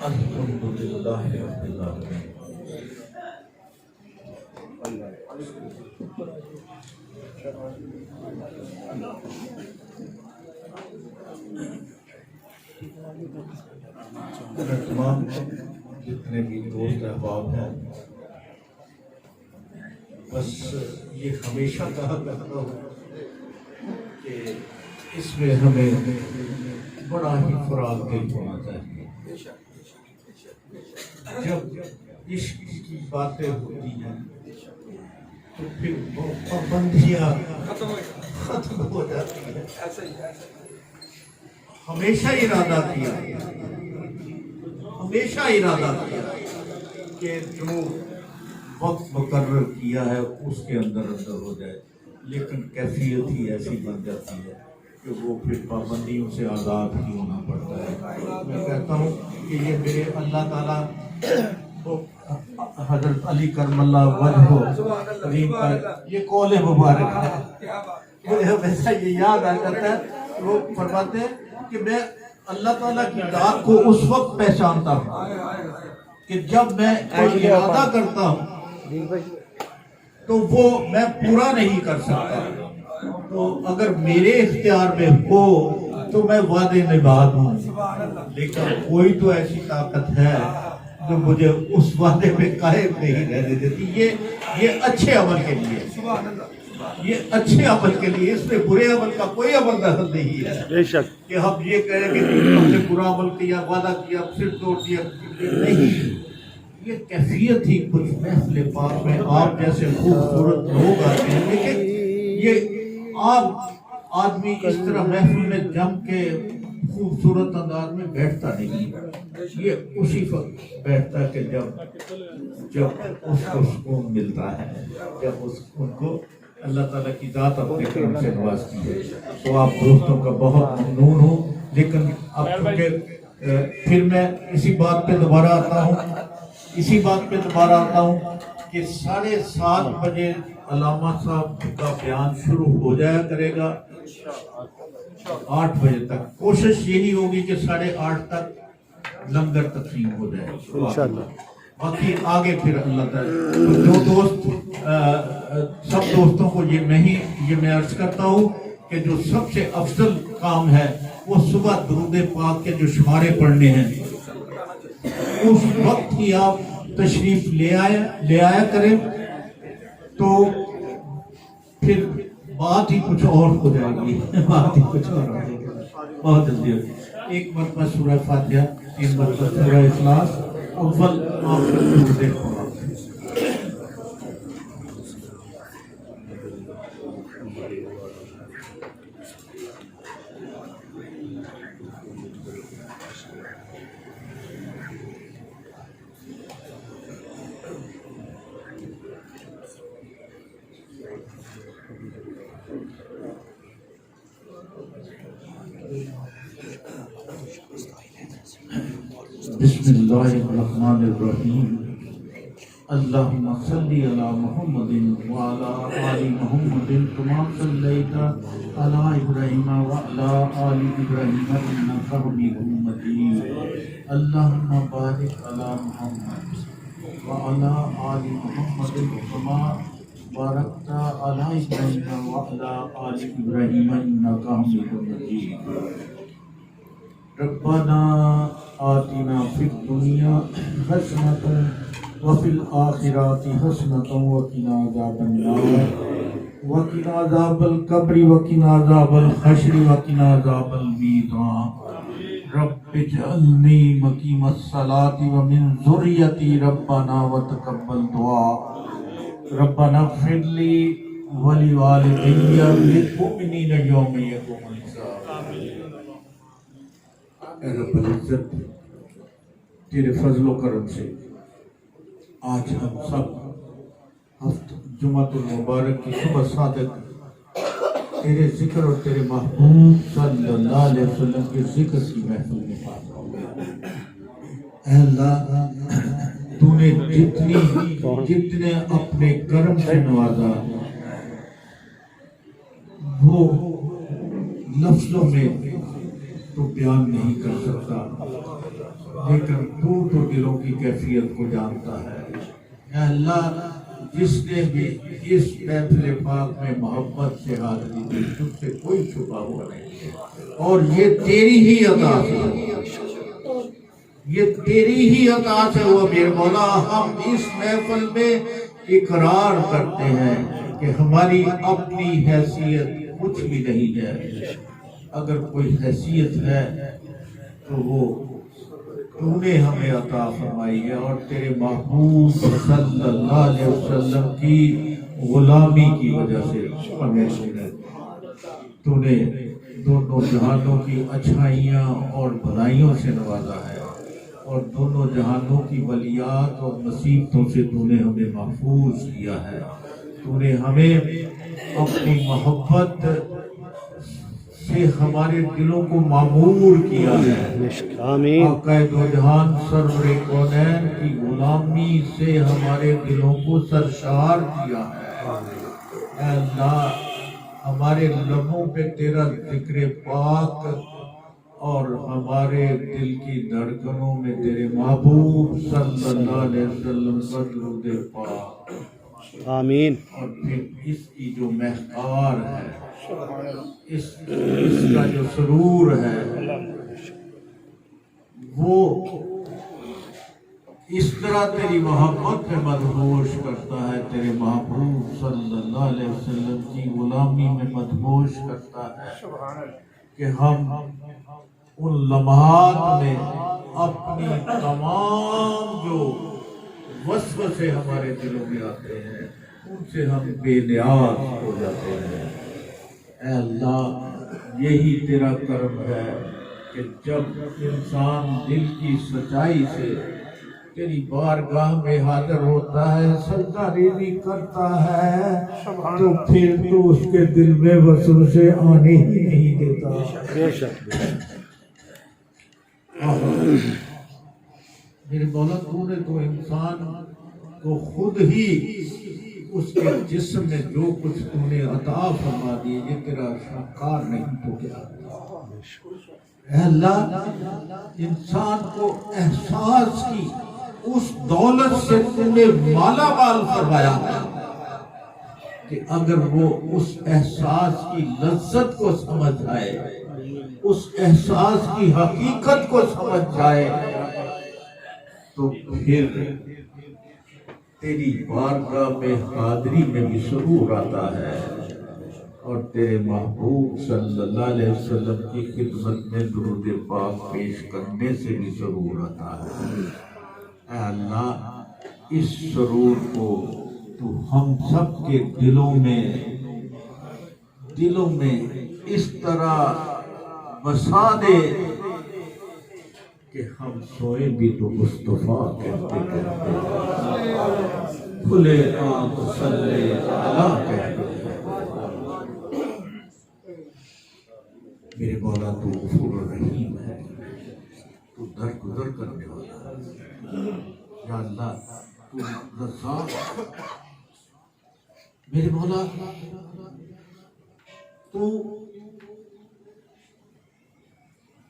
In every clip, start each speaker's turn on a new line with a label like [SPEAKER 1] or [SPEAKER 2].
[SPEAKER 1] الحمدللہ رب العالمین۔ تمام جتنے بھی دوست احباب ہیں، بس یہ ہمیشہ کہا کرتا ہوں کہ اس میں ہمیں بڑا ہی فراغ دل ہونا چاہیے۔ جب عشق کی باتیں ہوتی ہیں تو پھر وہ پابندیاں ختم ہو جاتی ہیں۔ ہمیشہ ارادہ کیا کہ جو وقت مقرر کیا ہے اس کے اندر ہو جائے، لیکن کیفیت ہی ایسی بن جاتی ہے کہ وہ پھر پابندیوں سے آزاد ہی ہونا پڑتا ہے۔ میں کہتا ہوں کہ یہ میرے اللہ تعالیٰ حضرت علی کرم اللہ وجہہ کریم کا یہ قول مبارک ہے، مجھے ہمیشہ یہ یاد آ جاتا ہے۔ وہ فرماتے ہیں کہ میں اللہ تعالیٰ کی ذات کو اس وقت پہچانتا ہوں کہ جب میں کوئی ارادہ کرتا ہوں تو وہ میں پورا نہیں کر سکتا، تو اگر میرے اختیار میں ہو تو میں وعدے نبھا دوں، لیکن کوئی تو ایسی طاقت ہے جو مجھے اس وعدے پہ قائم نہیں رہنے دیتی۔ یہ اچھے عمل کے لیے، اس میں برے عمل کا کوئی عمل دخل نہیں ہے۔ بے شک کہ ہم یہ کہیں کہ ہم نے برا عمل کیا، وعدہ کیا، پھر توڑ دیا، نہیں۔ یہ کیفیت ہی کچھ محفل پاک میں آپ جیسے خوبصورت لوگ آتے ہیں، لیکن یہ آدمی اس طرح محفل میں جم کے خوبصورت انداز میں بیٹھتا نہیں، یہ اسی وقت بیٹھتا ہے کہ جب اس کو سکون ملتا ہے، جب ان کو اللہ تعالیٰ کی ذات اپنے کرم سے نوازتی ہے۔ تو آپ دوستوں کا بہت ممنون ہوں، لیکن اب چونکہ پھر میں اسی بات پہ دوبارہ آتا ہوں کہ 7:30 بجے علامہ صاحب کا بیان شروع ہو جایا کرے گا، 8 بجے تک کوشش یہی ہوگی کہ 8:30 تک لنگر تقسیم ہو جائے انشاءاللہ۔ باقی آگے پھر اللہ تعالیٰ جو دوست سب دوستوں کو یہ میں عرض کرتا ہوں کہ جو سب سے افضل کام ہے وہ صبح درود پاک کے جو شمارے پڑھنے ہیں اس وقت ہی آپ تشریف لے آیا کریں، تو پھر بات ہی کچھ اور ہو جائے گی، بہت جلدی ہوگی۔ ایک مرتبہ سورہ فاتحہ، 3 مرتبہ سورہ اخلاص، اول آخر درود پاک۔ بسم اللہ الرحمن الرحیم۔ اللہم صلی علی محمد وعلی آل محمد کما صلیت علی ابراہیم وعلی آل ابراہیم انک حمید مجید۔ اللہم بارک علی محمد وعلی آل محمد کما بارکت علی ابراہیم وعلی آل ابراہیم انک حمید مجید۔ ربنا آتنا فی الدنیا حسنۃ وفی الآخرۃ حسنۃ وقنا عذاب النار وقنا عذاب القبر وقنا عذاب الحشر وقنا عذاب المیزان۔ رب اجعلنی مقیم الصلاۃ ومن ذریتی ربنا وتقبل دعاء۔ ربنا اغفر لی ولوالدی وللمؤمنین یوم یقوم الحساب۔ اے رب العزت، تیرے فضل و کرم سے آج ہم سب جمعۃ المبارک کی صبح صادق تیرے ذکر اور تیرے محبوب صلی اللہ علیہ وسلم کے ذکر کی محفل میں پاس ہو گئے۔ اے اللہ، تو نے جتنے اپنے کرم سے نوازا، وہ لفظوں میں تو بیان نہیں کر سکتا، لیکن تو دلوں کی کیفیت کو جانتا ہے۔ اے اللہ، جس نے بھی اس محفل پاک میں محبت سے حاضری دی، تجھ سے کوئی چھپا ہوا نہیں ہے، اور یہ تیری ہی عطا ہے، یہ تیری ہی عطا سے ہوا میرے مولا۔ ہم اس محفل میں اقرار کرتے ہیں کہ ہماری اپنی حیثیت کچھ بھی نہیں ہے، اگر کوئی حیثیت ہے تو وہ تو نے ہمیں عطا فرمائی ہے، اور تیرے محبوب صلی اللہ علیہ وسلم کی غلامی کی وجہ سے ہمیں تو نے دونوں جہانوں کی اچھائیاں اور بھلائیوں سے نوازا ہے، اور دونوں جہانوں کی ولیات اور مصیبتوں سے تو نے ہمیں محفوظ کیا ہے۔ تو نے ہمیں اپنی محبت سے ہمارے دلوں کو معمور کیا ہے، آقا دو جہان سرور کونین کی غلامی سے ہمارے دلوں کو سرشار کیا ہے۔ اے اللہ، ہمارے لبوں پہ تیرا ذکر پاک اور ہمارے دل کی دھڑکنوں میں تیرے محبوب صلی اللہ علیہ وسلم کا درود پاک، آمین۔ اور پھر اس کی جو مہکار ہے، اس کا جو سرور ہے، وہ اس طرح تیری محبت میں مدہوش کرتا ہے، تیرے محبوب صلی اللہ علیہ وسلم کی غلامی میں مدہوش کرتا ہے کہ ہم ان لمحات میں اپنی تمام جو وسوسے ہمارے دلوں میں آتے ہیں ان سے ہم بے نیاز ہو جاتے ہیں۔ اے اللہ، یہی تیرا کرم ہے کہ جب انسان دل کی سچائی سے تیری بارگاہ میں حاضر ہوتا ہے، سجدہ ریزی کرتا ہے، تو پھر تو اس کے دل میں وسوسے آنے ہی نہیں دیتا۔ میرے مولا، تو نے تو انسان کو خود ہی اس کے جسم میں جو کچھ تو نے عطا فرما دی، یہ تیرا شاہکار نہیں تو کیا؟ اے اللہ، انسان کو احساس کی اس دولت سے تو نے مالا مال فرمایا کہ اگر وہ اس احساس کی لذت کو سمجھ جائے، اس احساس کی حقیقت کو سمجھ جائے، تو پھر تیری بارگاہ میں حاضری میں بھی سرور آتا ہے، اور تیرے محبوب صلی اللہ علیہ وسلم کی خدمت میں درود پاک پیش کرنے سے بھی سرور آتا ہے۔ اے اللہ، اس سرور کو تو ہم سب کے دلوں میں اس طرح بسا دے کہ ہم سوئے بھی تو مصطفیٰ کہتے کھلے آنکھ صلی اللہ کہتے۔ میرے مولا، تو غفور الرحیم ہے، تو درگزر کرنے والا ہے۔ یا اللہ، تو رزاق، میرے مولا، تو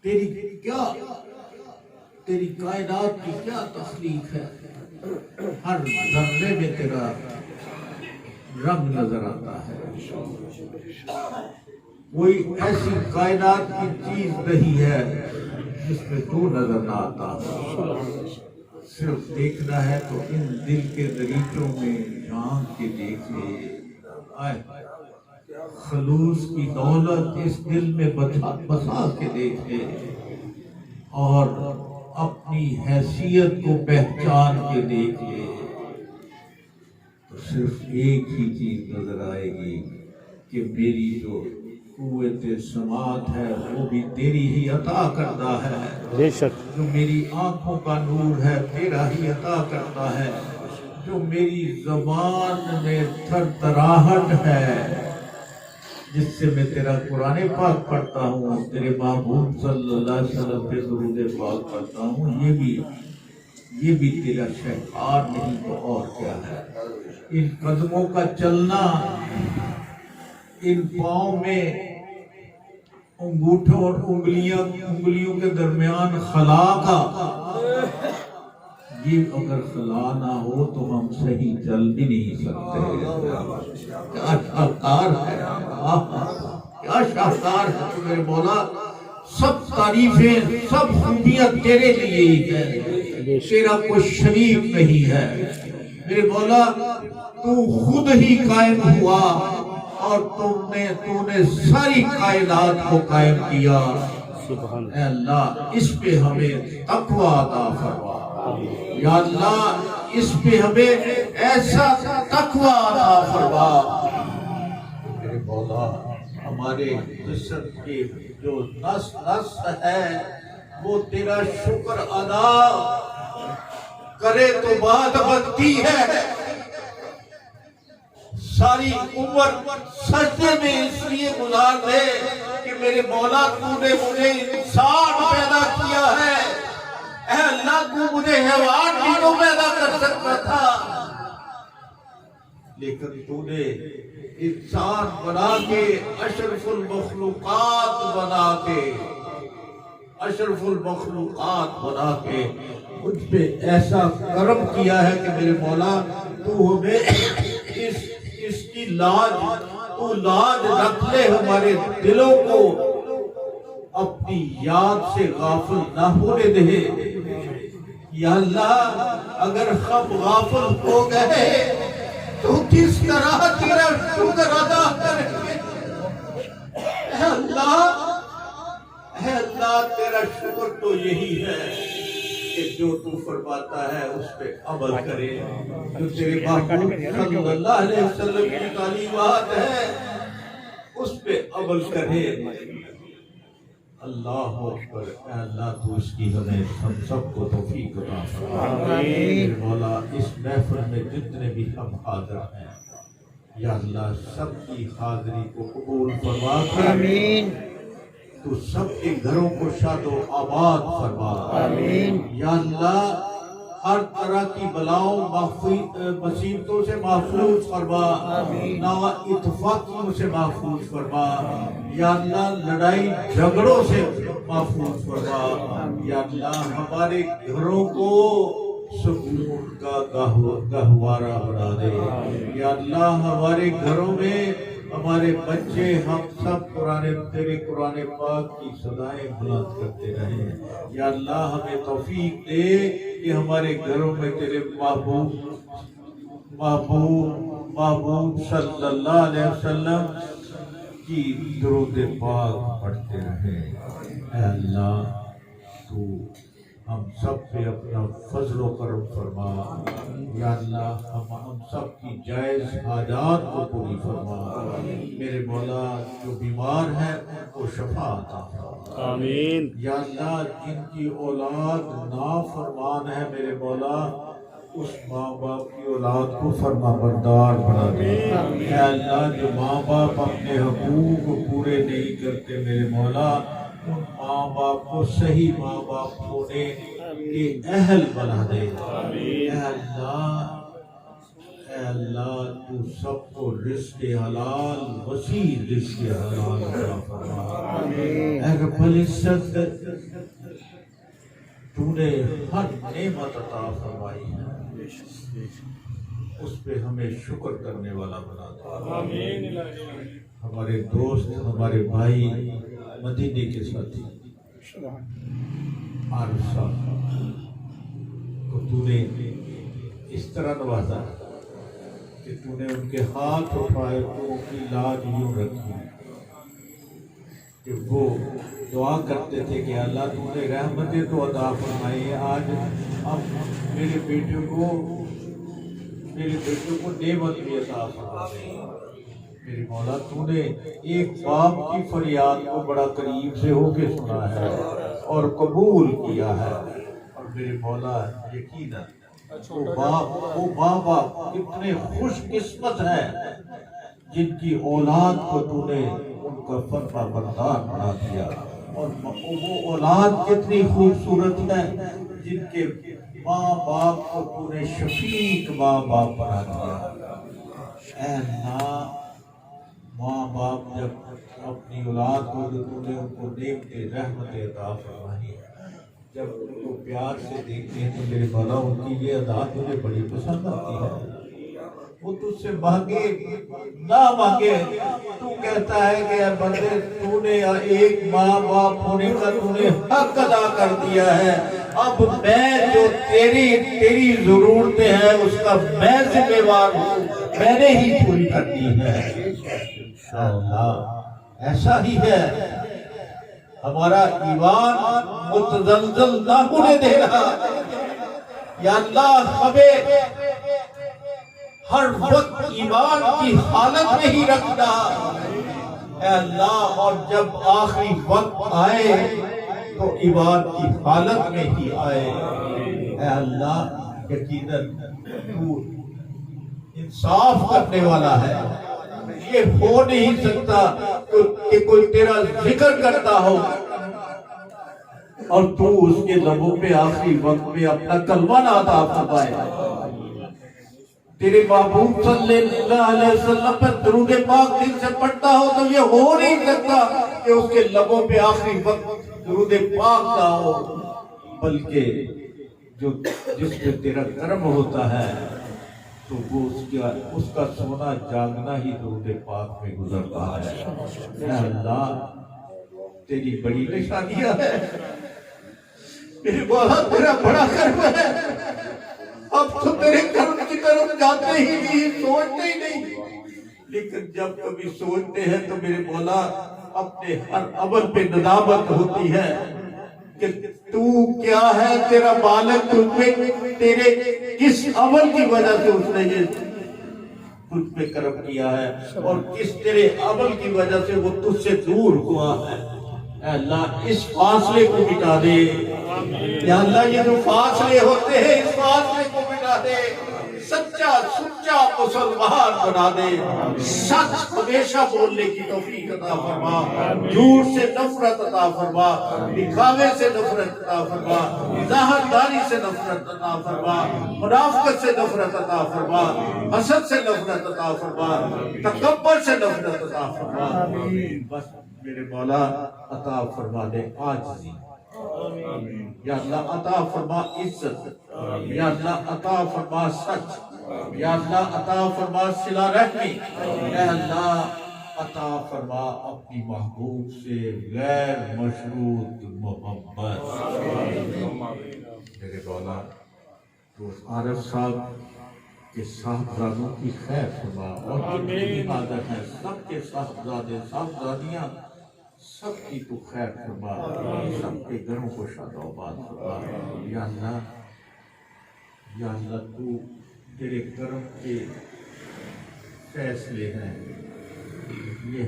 [SPEAKER 1] تیری کائنات کی کیا تخلیق ہے، ہر ذرے میں تیرا رنگ نظر آتا ہے۔ کوئی ایسی کائنات کی چیز نہیں ہے جس میں تو نظر نہ آتا، صرف دیکھنا ہے تو ان دل کے دریچوں میں جھانک کے دیکھے، خلوص کی دولت اس دل میں بسا کے دیکھے، اور اپنی حیثیت کو پہچان کے دیکھے، تو صرف ایک ہی چیز نظر آئے گی کہ میری جو قوت سماعت ہے وہ بھی تیری ہی عطا کرتا ہے، بے شک جو میری آنکھوں کا نور ہے تیرا ہی عطا کرتا ہے، جو میری زبان میں تھرتھراہٹ ہے جس سے میں تیرا قرآن پاک پڑھتا ہوں، تیرے محبوب صلی اللہ علیہ وسلم پہ درود پاک پڑھتا ہوں، یہ بھی تیرا شہکار نہیں تو اور کیا ہے۔ ان قدموں کا چلنا، ان پاؤں میں انگوٹھوں اور انگلیوں کے درمیان خلا کا، یہ اگر خلا نہ ہو تو ہم صحیح چل بھی نہیں سکتے۔ کیا شاہکار ہے، کیا شاہکار ہے تو میرے مولا، سب تعریفیں سب خوبیاں تیرے لیے ہی ہے، تیرا کوئی شریک نہیں ہے میرے مولا۔ تو خود ہی قائم ہوا اور تو نے ساری کائنات کو قائم کیا۔ اے اللہ اس پہ ہمیں تقویٰ عطا فرما، یا اللہ اس پہ ہمیں ایسا تقویٰ عطا فرما میرے مولا۔ ہمارے جسم کی جو نس نس ہے وہ تیرا شکر ادا کرے تو بات بنتی ہے۔ ساری عمر سجدے میں اس لیے گزار دے کہ میرے مولا تو نے مجھے انسان پیدا کیا ہے، اے اللہ تو مجھے حیوان بھی تو پیدا کر سکتا تھا، لیکن تو نے انسان بنا کے اشرف المخلوقات بنا کے مجھ پہ ایسا کرم کیا ہے کہ میرے مولا تو ہمیں اس کی لاج رکھ لے، ہمارے دلوں کو اپنی یاد سے غافل نہ ہونے دے۔ یا اللہ اگر ہم غافل ہو گئے تو کس طرح تیرا شکر ادا کریں گے؟ اے اللہ تیرا شکر تو یہی ہے کہ جو تو فرماتا ہے اس پہ عمل کرے، جو تیرے محبوب صلی اللہ علیہ وسلم کی تعلیمات ہے اس پہ عمل کرے۔ اللہ اکبر، اے اللہ تو اس کی ہمیں ہم سب کو توفیق عطا فرما۔ میرے مولا اس محفل میں جتنے بھی ہم حاضر ہیں یا اللہ سب کی حاضری کو قبول فرما، آمین۔ تو سب کے گھروں کو شاد و آباد فرما، آمین۔ یا اللہ ہر طرح کی بلاؤں مصیبتوں سے محفوظ فرما، نا اتفاقیوں سے محفوظ فرما، یا اللہ لڑائی جھگڑوں سے محفوظ فرما، یا اللہ ہمارے گھروں کو سکون کا گہوارہ بنا دے، یا اللہ ہمارے گھروں میں ہمارے بچے ہم سب تیرے قرآن پاک کی صدائیں بلند کرتے رہیں، یا اللہ ہمیں توفیق دے کہ ہمارے گھروں میں تیرے محبوب صلی اللہ علیہ وسلم کی درود پاک پڑھتے رہیں۔ اے اللہ تو ہم سب پہ اپنا فضل و کرم فرما، یا اللہ ہم سب کی جائز حاجات کو پوری فرما۔ میرے مولا جو بیمار ہیں ان کو شفا عطا فرما، آمین۔ یا اللہ جن کی اولاد نافرمان ہے میرے مولا اس ماں باپ کی اولاد کو فرما بردار بنا دے۔ اے اللہ جو ماں باپ اپنے حقوق پورے نہیں کرتے میرے مولا ان ماں باپ کو صحیح ماں باپ ہونے کے اہل بنا دے۔ اے اللہ تو سب کو رزق حلال وسیع رزق حلال عطا فرما۔ اے رب العزت تو نے ہر نعمت عطا فرمائی ہے اس پہ ہمیں شکر کرنے والا بنا دے۔ ہمارے دوست ہمارے بھائی مدینے کے ساتھی عارف صاحب کو تو نے اس طرح نوازا کہ تو نے ان کے ہاتھ اٹھائے تو ان کی لاج یوں رکھی کہ وہ دعا کرتے تھے کہ اللہ تو نے رحمتیں تو عطا فرمائی، آج اب میرے بیٹے کو نعمت بھی عطا فرمائی۔ میری مولا تو نے ایک باپ کی فریاد کو بڑا قریب سے ہو کے سنا ہے اور قبول کیا ہے، اور میرے مولا یقیناً وہ ماں باپ اتنے خوش قسمت ہیں جن کی اولاد کو تو نے ان کا فرما بردار بنا دیا، اور وہ اولاد کتنی خوبصورت ہے جن کے ماں باپ کو تو نے شفیق ماں باپ بنا دیا۔ اے اللہ ماں باپ نعمت رحمت عطا فرمائی. جب ان کو پیار سے دیکھتے ہیں تو میرے مولا ان کی یہ ادا مجھے بڑی پسند آتی ہے. وہ تجھ سے مانگے نہ مانگے، تو کہتا ہے کہ اے بندے تو نے ایک ماں باپ ہونے کا تو نے حق ادا کر دیا ہے، اب میں جو تیری ضرورتیں ہیں اس کا میں ذمہ دار ہوں، میں نے ہی پوری کرنی ہے. انشاءاللہ ایسا ہی ہے. ہمارا ایمان متزلزل نہ ہونے دے رہا. یا اللہ ہمیں ہر وقت ایمان کی حالت میں ہی رکھنا اے اللہ، اور جب آخری وقت آئے تو ایمان کی حالت میں ہی آئے. اے اللہ یقیناً تو انصاف کرنے والا ہے. یہ ہو نہیں سکتا کہ کوئی تیرا ذکر کرتا ہو اور تو اس کے لبوں پہ آخری وقت میں اپنا کلمہ نہ عطا فرمائے. تیرے محبوب صلی اللہ علیہ وسلم پر درود پاک دل سے پڑھتا ہو تو یہ ہو نہیں سکتا کہ اس کے لبوں پہ آخری وقت درود پاک نہ ہو، بلکہ جس پہ تیرا کرم ہوتا ہے تو وہ اس کا سونا جاگنا ہی درود پاک میں گزرتا ہے. اے اللہ تیری بڑی نشانیاں ہے میرے مولا، تیرا بڑا کرم ہے. اب تو میرے کرم کی طرف جاتے ہی نہیں، سوچتے ہی نہیں. لیکن جب کبھی سوچتے ہیں تو میرے مولا اپنے ہر عمل پہ ندامت ہوتی ہے کہ تو کیا ہے، تیرا مالک تجھ پہ تیرے کس عمل کی وجہ سے اس نے یہ تجھ پہ کرم کیا ہے اور کس تیرے عمل کی وجہ سے وہ تجھ سے دور ہوا ہے. اے اللہ اس فاصلے کو مٹا دے. یا اللہ یہ جو فاصلے ہوتے ہیں اس فاصلے کو مٹا دے. سچا سچا مسلمان بنا دے. سچ ہمیشہ بولنے کی توفیق عطا فرما. جھوٹ سے نفرت عطا فرما. دکھاوے سے نفرت عطا فرما. ظاہرداری سے نفرت عطا فرما. منافقت سے نفرت عطا فرما. حسد سے نفرت عطا فرما. تکبر سے نفرت عطا فرما. بس میرے مولا عطا فرما دے عاجزی. یا اللہ عطا فرما عزت. یا اللہ عطا فرما سچ. یا اللہ عطا فرما صلہ رحمی. اے اللہ عطا فرما اپنی محبوب سے غیر مشروط محبت. میرے مولا تو عارف صاحب کے صاحبزادوں کی خیر فرما اور جتنی عادت ہے سب کے صاحبزادے صاحبزادیاں سب کی تو خیر فرما. سب کے گھروں کو شاد و آباد فرما. یا اللہ تو تیرے کرم کے فیصلے ہیں یہ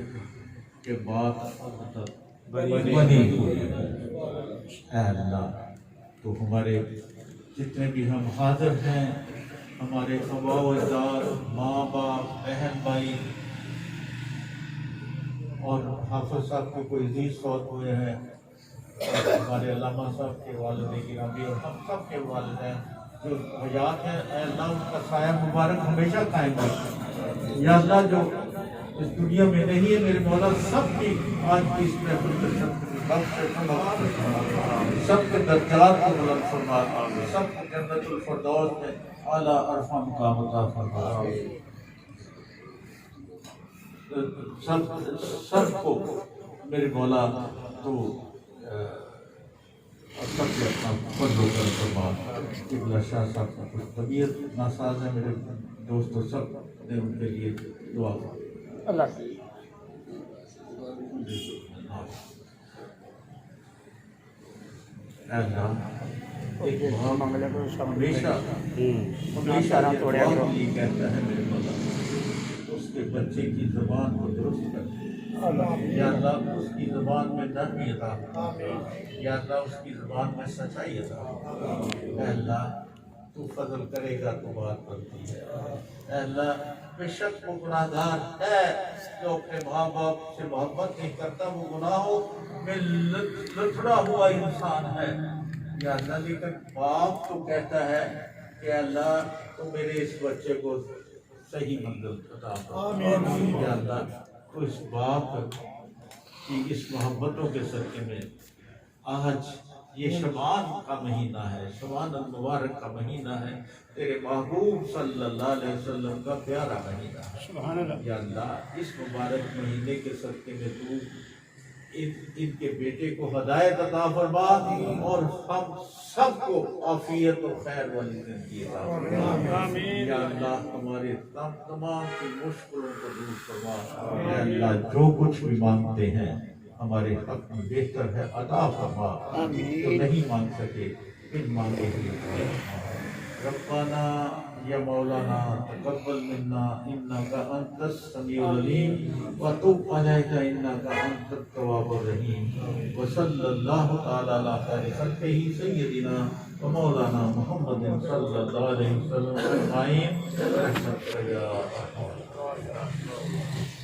[SPEAKER 1] کہ بات بنی ہوئی ہے. اے اللہ تو ہمارے جتنے بھی ہم حاضر ہیں، ہمارے آباء و اجداد، ماں باپ، بہن بھائی اور حافظ صاحب کے کوئی عزیز فوت ہوئے ہیں، ہمارے علامہ صاحب کے والد گرامی اور ہم سب کے والدین جو حیات ہیں، اے اللہ ان کا سایہ مبارک ہمیشہ قائم رکھے. یا اللہ جو اس دنیا میں نہیں ہے میرے مولا سب کی آج کی اس محفل میں سب کے درجات کو بلند فرما. سب کو جنت الفردوس میں اعلیٰ عرفہ مقام عطا فرما. سب کو میرے مولا تو سب کے اپنا فضل و کرم فرما. قبلہ شاہ صاحب کا کچھ طبیعت ناساز ہے میرے دوستوں، سب نے ان کے لیے دعا اللہ کہتا ہے میرے مولا اس کے بچے کی زبان کو درست کر. یا اللہ اس کی زبان میں نرمی عطا. یا اللہ اس کی زبان میں سچائی عطا. اے اللہ تو فضل کرے گا تو بات بنتی ہے. اے اللہ بے شک وہ گناہ گار ہے جو اپنے ماں باپ سے محبت نہیں کرتا، وہ گناہوں میں لتھڑا ہوا انسان ہے. یا اللہ لیکن باپ تو کہتا ہے کہ اللہ تو میرے اس بچے کو صحیح منزل عطا فرما. یا اللہ تو اس باپ کی اس محبتوں کے صدقے میں آج یہ شبان کا مہینہ ہے، شبان المبارک کا مہینہ ہے، تیرے محبوب صلی اللہ علیہ وسلم کا پیارا مہینہ ہے۔ سبحان اللہ۔ یا اللہ اس مبارک مہینے کے صدقے میں تو ان کے بیٹے کو ہدایت عطا فرما اور ہم سب کو عافیت و خیر والی زندگی عطا فرما۔ یا اللہ ہمارے تمام کی مشکلوں کو دور فرما۔ یا اللہ جو کچھ بھی مانگتے ہیں ہمارے حق میں بہتر ہے عطا فرما، جو نہیں مانگ سکے پھر مانگے ہوئے ربنا یا مولانا تقبل منا انک انت السمیع العلیم وتب علینا انک انت التواب الرحیم وصلی اللہ تعالی علی خیر خلقہ سیدنا و مولانا محمد صلی اللہ علیہ وسلم اجمعین برحمتک یا ارحم الراحمین۔